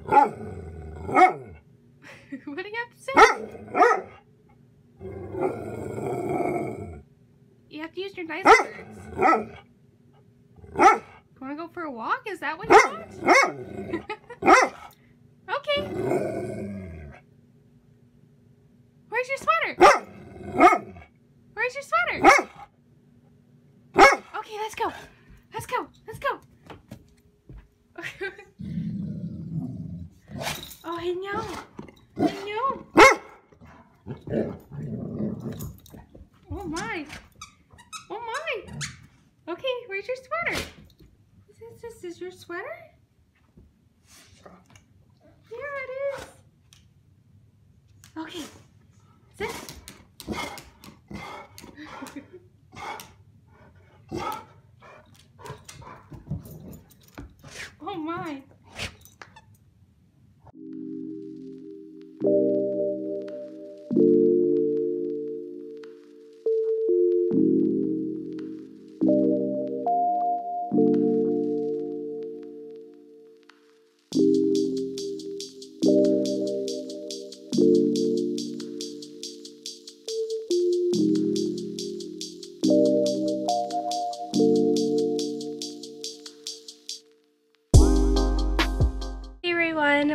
What do you have to say? You have to use your nice words. You want to go for a walk? Is that what you want? Okay. Where's your sweater? Where's your sweater? Okay, let's go. Let's go. Let's go. Oh, I know. I know. Oh my. Oh my. Okay, where's your sweater? Is this your sweater? Here it is. Okay. Sit. Oh my.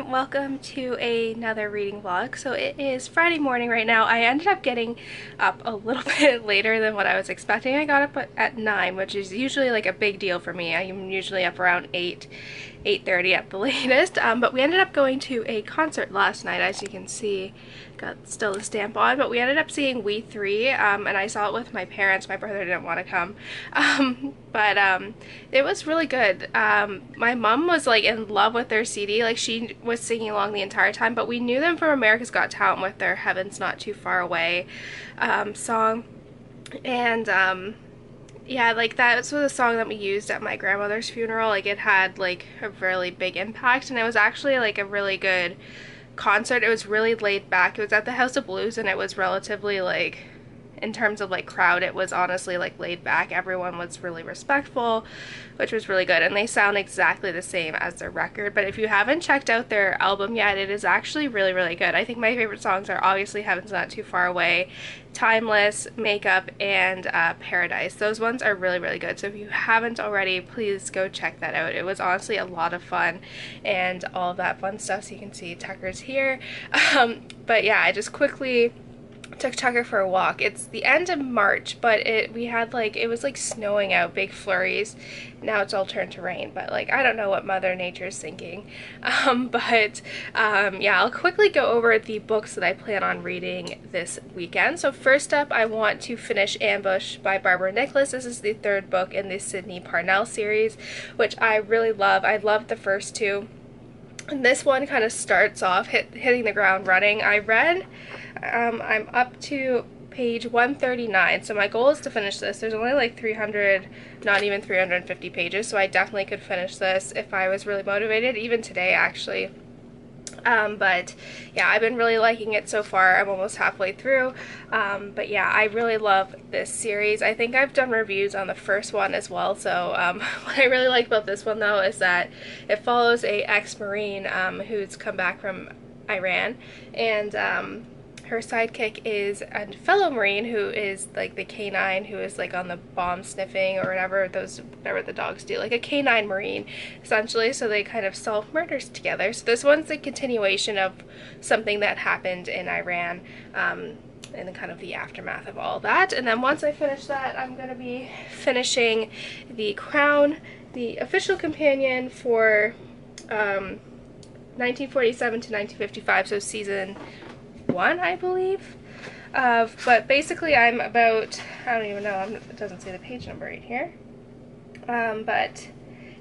Welcome to another reading vlog. So it is Friday morning right now. I ended up getting up a little bit later than what I was expecting. I got up at 9, which is usually like a big deal for me. I'm usually up around 8:30 at the latest. But we ended up going to a concert last night, as you can see. Got still the stamp on, but we ended up seeing We 3, and I saw it with my parents. My brother didn't want to come, but it was really good. My mom was like in love with their CD, like she was singing along the entire time, but we knew them from America's Got Talent with their Heaven's Not Too Far Away song, and yeah, like that was the song that we used at my grandmother's funeral. Like it had like a really big impact, and it was actually like a really good concert. It was really laid back. It was at the House of Blues, and it was relatively like, in terms of like crowd, it was honestly like laid back. Everyone was really respectful, which was really good, and they sound exactly the same as their record. But if you haven't checked out their album yet, it is actually really good. I think my favorite songs are obviously Heaven's Not Too Far Away, Timeless, Makeup, and Paradise. Those ones are really good. So if you haven't already, please go check that out. It was honestly a lot of fun and all of that fun stuff. So you can see Tucker's here. But yeah, I just quickly took Tucker for a walk. It's the end of March, but it was like snowing out, big flurries. Now it's all turned to rain, but like I don't know what Mother Nature's thinking. Yeah, I'll quickly go over the books that I plan on reading this weekend. So first up, I want to finish Ambush by Barbara Nickless. This is the 3rd book in the Sydney Parnell series, which I really love. I loved the first 2. And this one kind of starts off hitting the ground running. I'm up to page 139, so my goal is to finish this. There's only like 300, not even 350 pages, so I definitely could finish this if I was really motivated, even today actually. But yeah, I've been really liking it so far. I'm almost halfway through. But yeah, I really love this series. I think I've done reviews on the first one as well. So what I really like about this one though is that it follows a ex-Marine who's come back from Iran, and her sidekick is a fellow Marine who is like the canine who is like on the bomb sniffing or whatever the dogs do, like a canine Marine essentially. So they kind of solve murders together. So this one's a continuation of something that happened in Iran, and then kind of the aftermath of all that. And then once I finish that, I'm going to be finishing The Crown, the official companion for 1947 to 1955, so season 1, I believe. But basically I'm about, I don't even know, it doesn't say the page number right here. But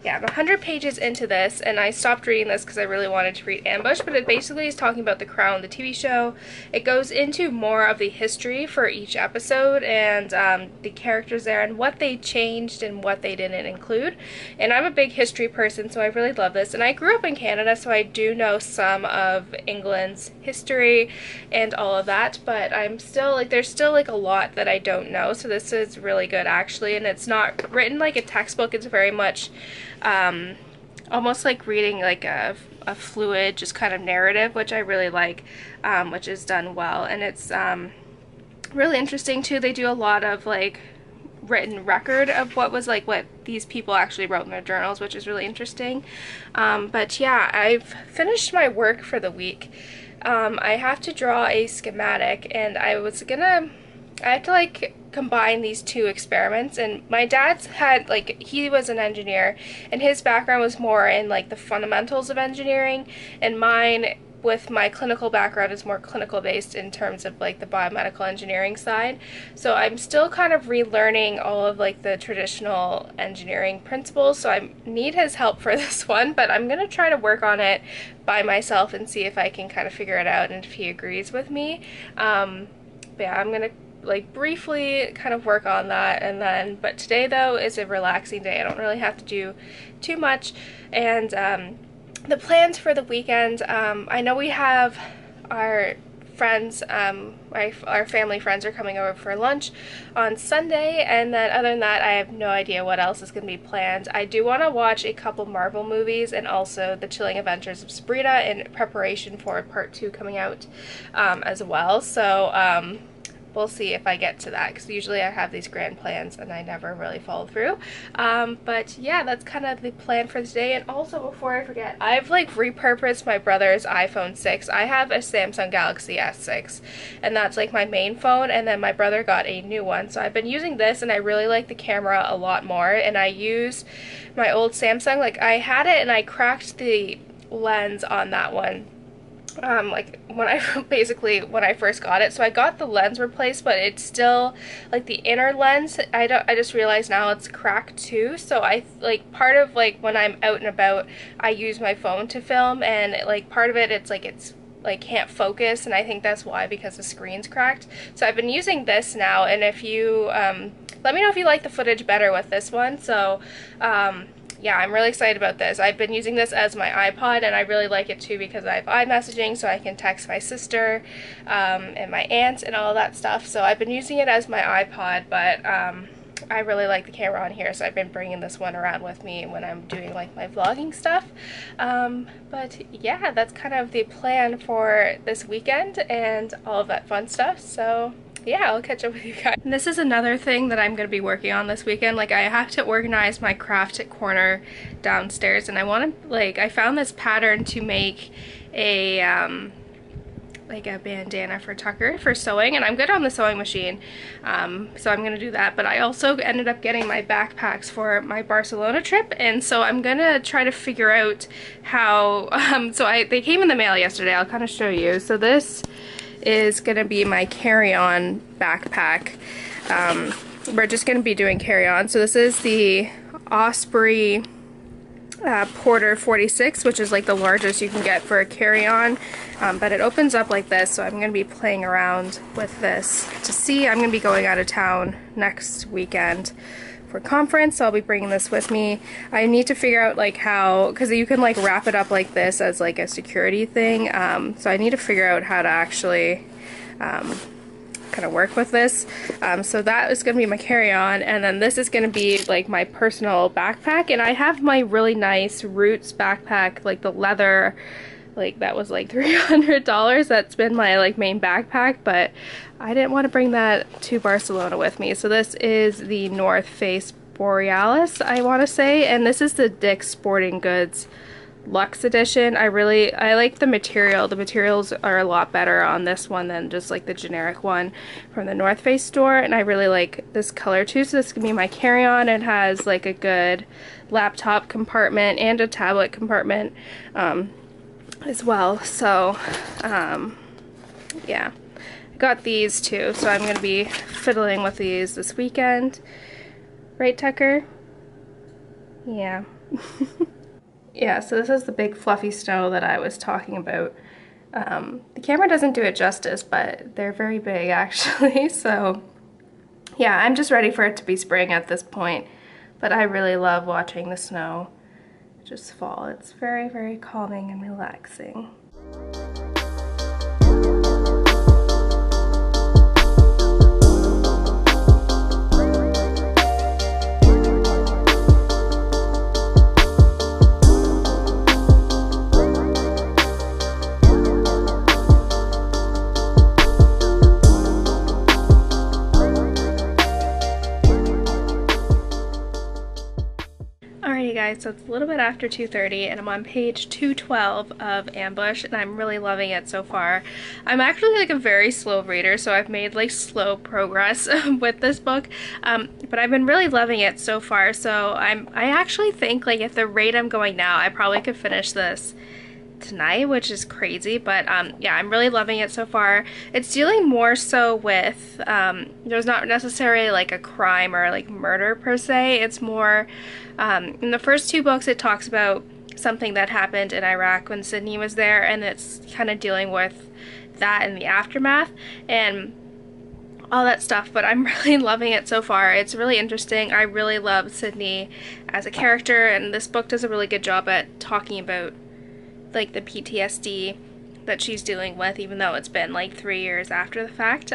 yeah, I'm 100 pages into this, and I stopped reading this because I really wanted to read Ambush, but it basically is talking about The Crown, the TV show. It goes into more of the history for each episode, and the characters there, and what they changed and what they didn't include. And I'm a big history person, so I really love this. And I grew up in Canada, so I do know some of England's history and all of that, but I'm still, like, there's still, like, a lot that I don't know, so this is really good, actually. And it's not written like a textbook, it's very much almost like reading like a a fluid, just kind of narrative, which I really like, which is done well. And it's really interesting too. They do a lot of like written record of what these people actually wrote in their journals, which is really interesting. But yeah, I've finished my work for the week. I have to draw a schematic, and I have to like combine these two experiments. And my dad's had like, he was an engineer, and his background was more in like the fundamentals of engineering, and mine with my clinical background is more clinical based in terms of like the biomedical engineering side. So I'm still kind of relearning all of like the traditional engineering principles, so I need his help for this one, but I'm gonna try to work on it by myself and see if I can kind of figure it out and if he agrees with me. But yeah, I'm gonna like briefly kind of work on that, and then, but today though is a relaxing day. I don't really have to do too much. And the plans for the weekend, I know we have our friends, our family friends are coming over for lunch on Sunday, and then other than that I have no idea what else is going to be planned. I do want to watch a couple Marvel movies and also The Chilling Adventures of Sabrina in preparation for part 2 coming out as well. So we'll see if I get to that, because usually I have these grand plans and I never really follow through. But yeah, that's kind of the plan for today. And also, before I forget, I've like repurposed my brother's iPhone 6. I have a Samsung Galaxy S6, and that's like my main phone, and then my brother got a new one. So I've been using this, and I really like the camera a lot more, and I use my old Samsung. Like, I had it and I cracked the lens on that one. Like when I first got it, so I got the lens replaced, but it's still like the inner lens, I just realized now it's cracked too. So I like, part of like when I'm out and about, I use my phone to film, and like part of it's like can't focus, and I think that's why, because the screen's cracked. So I've been using this now, and if you let me know if you like the footage better with this one. So yeah, I'm really excited about this. I've been using this as my iPod, and I really like it too because I have iMessaging, so I can text my sister and my aunt and all that stuff. So I've been using it as my iPod, but I really like the camera on here, so I've been bringing this one around with me when I'm doing like my vlogging stuff. But yeah, that's kind of the plan for this weekend and all of that fun stuff. So yeah, I'll catch up with you guys. And this is another thing that I'm going to be working on this weekend. Like, I have to organize my craft corner downstairs, and I want to, like, I found this pattern to make a like a bandana for Tucker for sewing, and I'm good on the sewing machine, so I'm gonna do that. But I also ended up getting my backpacks for my Barcelona trip, and so I'm gonna try to figure out how they came in the mail yesterday. I'll kind of show you. So this is gonna be my carry-on backpack. We're just gonna be doing carry-on. So this is the Osprey Porter 46, which is like the largest you can get for a carry-on, but it opens up like this, so I'm going to be playing around with this to see. I'm going to be going out of town next weekend for conference, so I'll be bringing this with me. I need to figure out like how, because you can like wrap it up like this as like a security thing, so I need to figure out how to actually kind of work with this. So that is going to be my carry-on, and then this is going to be like my personal backpack. And I have my really nice Roots backpack, like the leather, like that was like $300. That's been my like main backpack, but I didn't want to bring that to Barcelona with me. So this is the North Face Borealis, I want to say, and this is the Dick's Sporting Goods Luxe Edition. I like the material. The materials are a lot better on this one than just like the generic one from the North Face store, and I really like this color too. So this is gonna be my carry-on. It has like a good laptop compartment and a tablet compartment as well. So yeah, I got these too, so I'm gonna be fiddling with these this weekend, right, Tucker? Yeah. Yeah, so this is the big fluffy snow that I was talking about. The camera doesn't do it justice, but they're very big actually. So yeah, I'm just ready for it to be spring at this point. But I really love watching the snow just fall. It's very, very calming and relaxing. guys, so it's a little bit after 2:30 and I'm on page 212 of Ambush and I'm really loving it so far. I'm actually like a very slow reader, so I've made like slow progress with this book, but I've been really loving it so far. So I actually think like if the rate I'm going now, I probably could finish this tonight, which is crazy, but yeah, I'm really loving it so far. It's dealing more so with there's not necessarily like a crime or like murder per se. It's more in the first two books it talks about something that happened in Iraq when Sydney was there, and it's kind of dealing with that in the aftermath and all that stuff, but I'm really loving it so far. It's really interesting. I really love Sydney as a character, and this book does a really good job at talking about like the PTSD that she's dealing with, even though it's been like 3 years after the fact.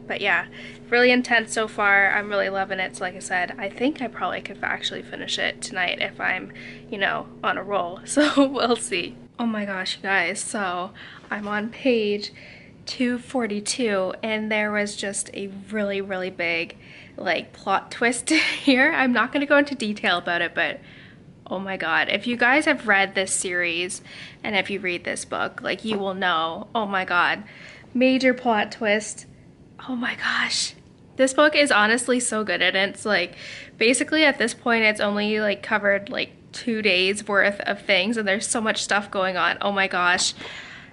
But yeah, really intense so far. I'm really loving it. So like I said, I think I probably could actually finish it tonight if I'm, you know, on a roll. So we'll see. Oh my gosh, you guys. So I'm on page 242 and there was just a really, really big like plot twist here. I'm not going to go into detail about it, but oh my god, if you guys have read this series and if you read this book, like you will know, oh my god, major plot twist. Oh my gosh. This book is honestly so good, and it's like basically at this point it's only like covered like 2 days worth of things and there's so much stuff going on. Oh my gosh.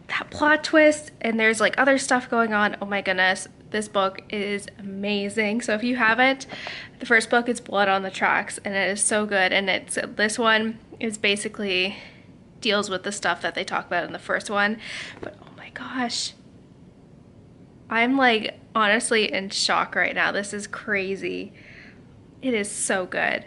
That plot twist, and there's like other stuff going on. Oh my goodness. This book is amazing. So if you haven't, the first book is Blood on the Tracks, and it is so good. And this one is basically deals with the stuff that they talk about in the first one. But oh my gosh, I'm like honestly in shock right now. This is crazy. It is so good.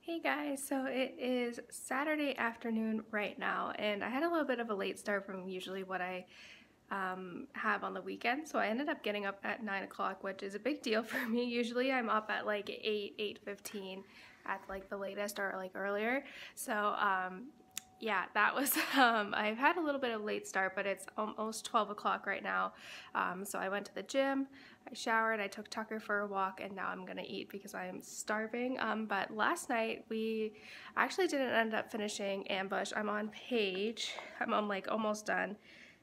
Hey guys, so it is Saturday afternoon right now, and I had a little bit of a late start from usually what I have on the weekend, so I ended up getting up at 9 o'clock, which is a big deal for me. Usually I'm up at like 8:15 at like the latest, or like earlier. So yeah, that was I've had a little bit of a late start, but it's almost 12 o'clock right now. So I went to the gym, I showered, I took Tucker for a walk, and now I'm gonna eat because I am starving. But last night we actually didn't end up finishing Ambush. I'm on like almost done,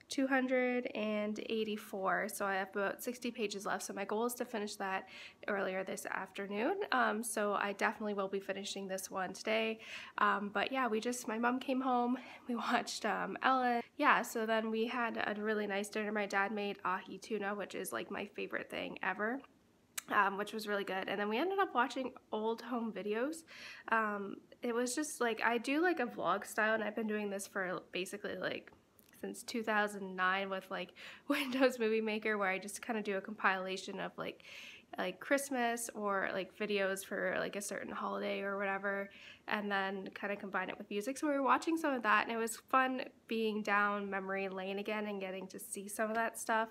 284, so I have about 60 pages left. So my goal is to finish that earlier this afternoon. So I definitely will be finishing this one today. But yeah, my mom came home, we watched Ellen. Yeah, so then we had a really nice dinner. My dad made ahi tuna, which is like my favorite thing ever. Which was really good. And then we ended up watching old home videos. It was just like, I do like a vlog style, and I've been doing this for basically like since 2009 with like Windows Movie Maker, where I just kind of do a compilation of like Christmas or like videos for like a certain holiday or whatever, and then kind of combine it with music. So we were watching some of that, and it was fun being down memory lane again and getting to see some of that stuff.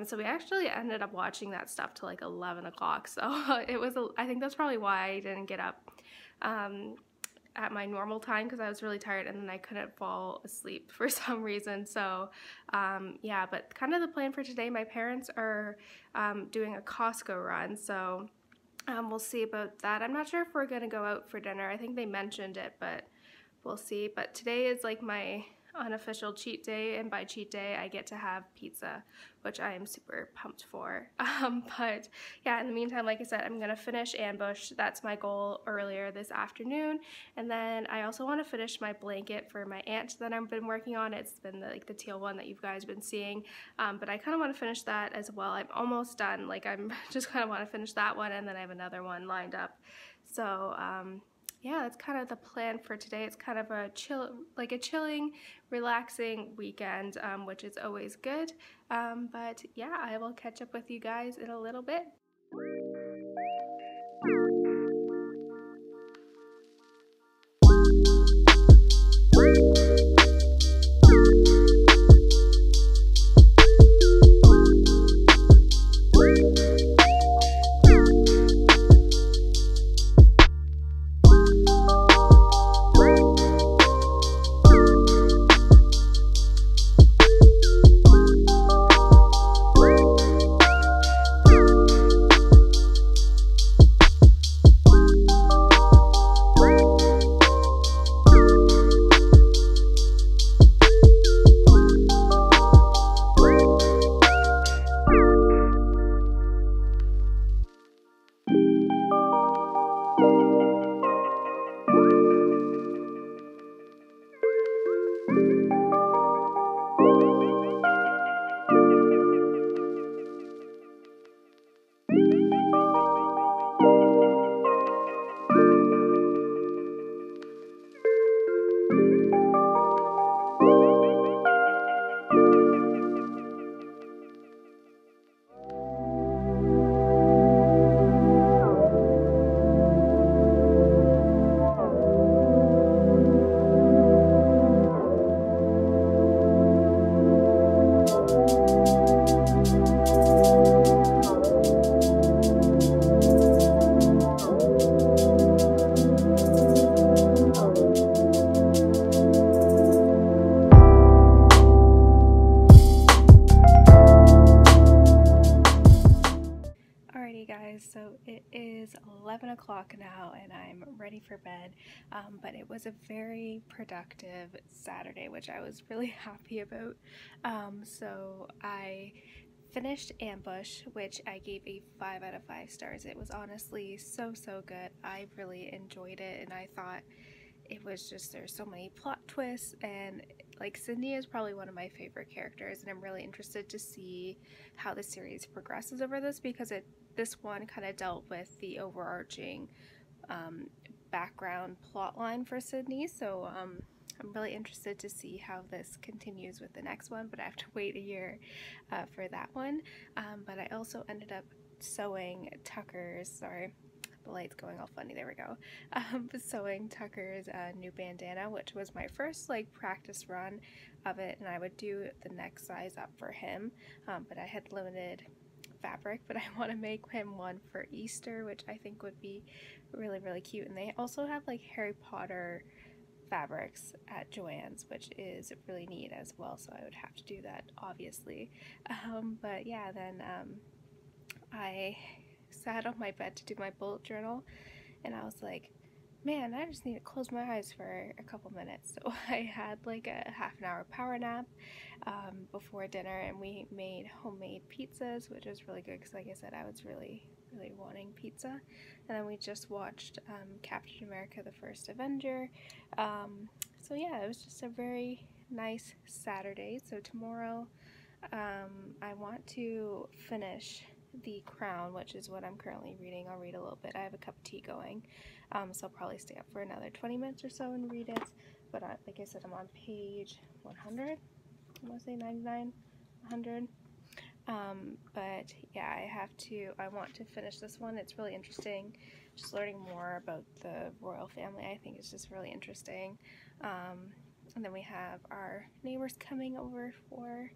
So we actually ended up watching that stuff till like 11 o'clock. So it was, I think that's probably why I didn't get up at my normal time because I was really tired, and then I couldn't fall asleep for some reason. So yeah, but kind of the plan for today, my parents are doing a Costco run, so we'll see about that. I'm not sure if we're gonna go out for dinner. I think they mentioned it, but we'll see. But today is like my unofficial cheat day, and by cheat day I get to have pizza, which I am super pumped for. But yeah, in the meantime, like I said, I'm gonna finish Ambush. That's my goal earlier this afternoon, and then I also want to finish my blanket for my aunt that I've been working on. It's been the teal one that you guys been seeing, but I kind of want to finish that as well. I'm almost done. Like, I'm just kind of want to finish that one, and then I have another one lined up. So yeah, that's kind of the plan for today. It's kind of a chilling, relaxing weekend, which is always good. But yeah, I will catch up with you guys in a little bit. So it is 11 o'clock now and I'm ready for bed, but it was a very productive Saturday, which I was really happy about. So I finished Ambush, which I gave a 5 out of 5 stars. It was honestly so good. I really enjoyed it, and I thought it was just, there's so many plot twists, and like Sydney is probably one of my favorite characters, and I'm really interested to see how the series progresses over this, because this one kind of dealt with the overarching background plot line for Sydney, so I'm really interested to see how this continues with the next one, but I have to wait a year for that one. But I also ended up sewing Tucker's, sorry, the light's going all funny, there we go, sewing Tucker's new bandana, which was my first like practice run of it, and I would do the next size up for him, but I had limited fabric, but I want to make him one for Easter, which I think would be really cute. And they also have like Harry Potter fabrics at Joann's, which is really neat as well, so I would have to do that obviously. But yeah, then I sat on my bed to do my bullet journal, and I was like, man, I just need to close my eyes for a couple minutes. So I had like a half an hour power nap before dinner, and we made homemade pizzas, which was really good because, like I said, I was really wanting pizza. And then we just watched Captain America: The First Avenger. So yeah, it was just a very nice Saturday. So tomorrow I want to finish The Crown, which is what I'm currently reading. I'll read a little bit. I have a cup of tea going, so I'll probably stay up for another 20 minutes or so and read it. But like I said, I'm on page 100. I want to say 99, 100. But yeah, I want to finish this one. It's really interesting. Just learning more about the royal family, I think, is just really interesting. And then we have our neighbors coming over for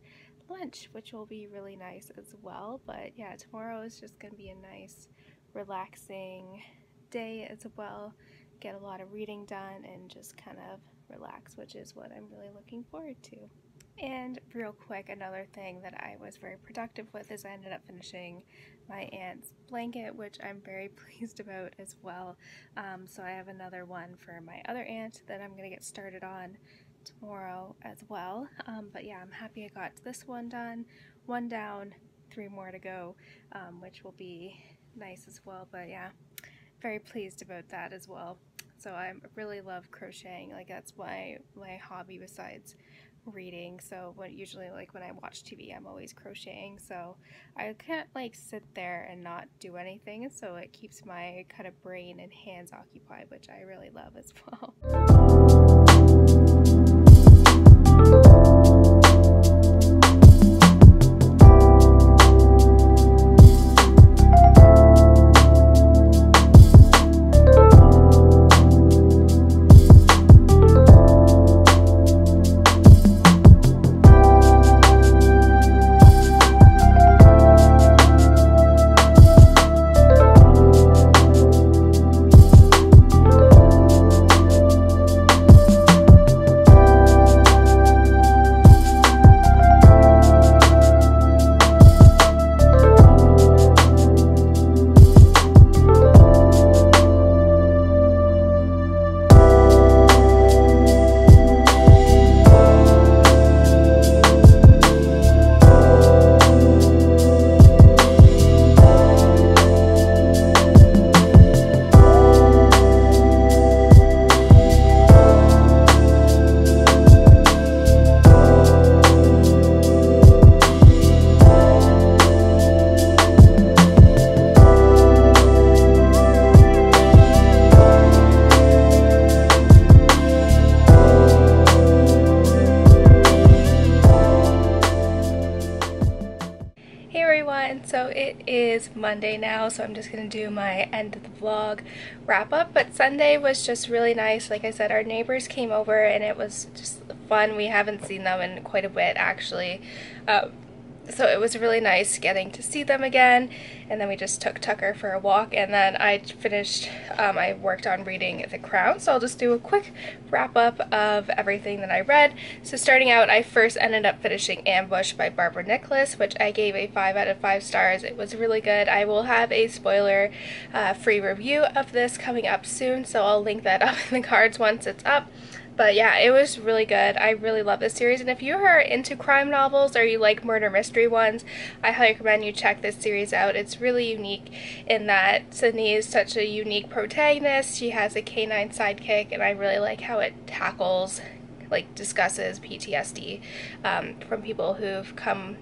lunch, which will be really nice as well. But yeah, tomorrow is just going to be a nice, relaxing day as well. get a lot of reading done and just kind of relax, which is what I'm really looking forward to. And real quick, another thing that I was very productive with is I ended up finishing my aunt's blanket, which I'm very pleased about as well. So I have another one for my other aunt that I'm going to get started on tomorrow as well. But yeah, I'm happy I got this one done. One down, 3 more to go, which will be nice as well. But yeah, very pleased about that as well. So I really love crocheting. Like, that's my hobby besides reading. So usually like when I watch TV, I'm always crocheting, so I can't like sit there and not do anything, so it keeps my kind of brain and hands occupied, which I really love as well. So it is Monday now, so I'm just going to do my end of the vlog wrap up, but Sunday was just really nice. Like I said, our neighbors came over and it was just fun. We haven't seen them in quite a bit actually. So it was really nice getting to see them again, and then we just took Tucker for a walk, and then I finished, I worked on reading The Crown, so I'll just do a quick wrap up of everything that I read. So starting out, I first ended up finishing Ambush by Barbara Nickless, which I gave a 5 out of 5 stars. It was really good. I will have a spoiler free review of this coming up soon, so I'll link that up in the cards once it's up. But yeah, it was really good. I really love this series, and if you are into crime novels or you like murder mystery ones, I highly recommend you check this series out. It's really unique in that Sydney is such a unique protagonist. She has a canine sidekick, and I really like how it tackles, like, discusses PTSD from people who've come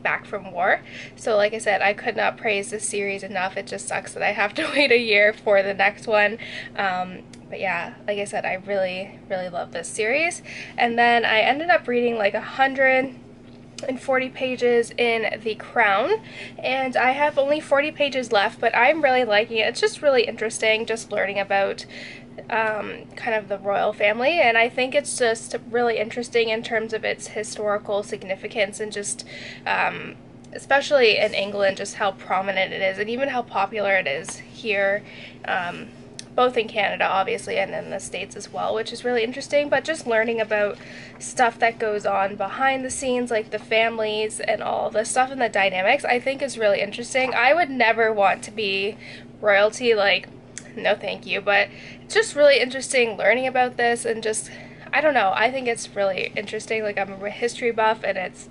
back from war. So like I said, I could not praise this series enough. It just sucks that I have to wait a year for the next one. But yeah, like I said, I really love this series. And then I ended up reading like 140 pages in The Crown, and I have only 40 pages left, but I'm really liking it. It's just really interesting, just learning about kind of the royal family, and I think it's just really interesting in terms of its historical significance, and just especially in England, just how prominent it is and even how popular it is here, both in Canada obviously and in the States as well, which is really interesting. But just learning about stuff that goes on behind the scenes, like the families and all the stuff and the dynamics, I think is really interesting. I would never want to be royalty, like, no thank you, but it's just really interesting learning about this, and just, I don't know, I think it's really interesting. Like, I'm a history buff, and it's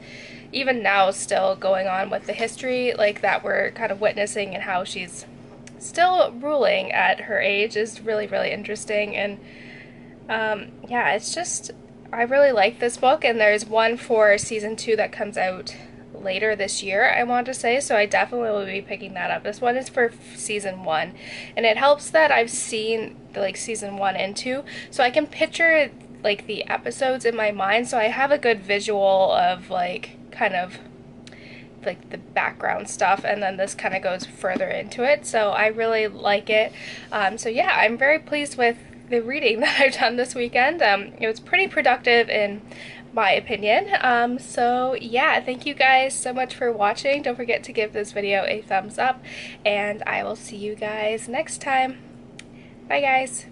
even now still going on with the history, like, that we're kind of witnessing, and how she's still ruling at her age is really interesting. And yeah, it's just, I really like this book, and there's one for season 2 that comes out later this year, I want to say, so I definitely will be picking that up. This one is for season 1, and it helps that I've seen like season 1 and 2, so I can picture like the episodes in my mind, so I have a good visual of like kind of like the background stuff, and then this kind of goes further into it, so I really like it. So yeah, I'm very pleased with the reading that I've done this weekend. It was pretty productive in my opinion. So yeah, thank you guys so much for watching. Don't forget to give this video a thumbs up, and I will see you guys next time. Bye guys.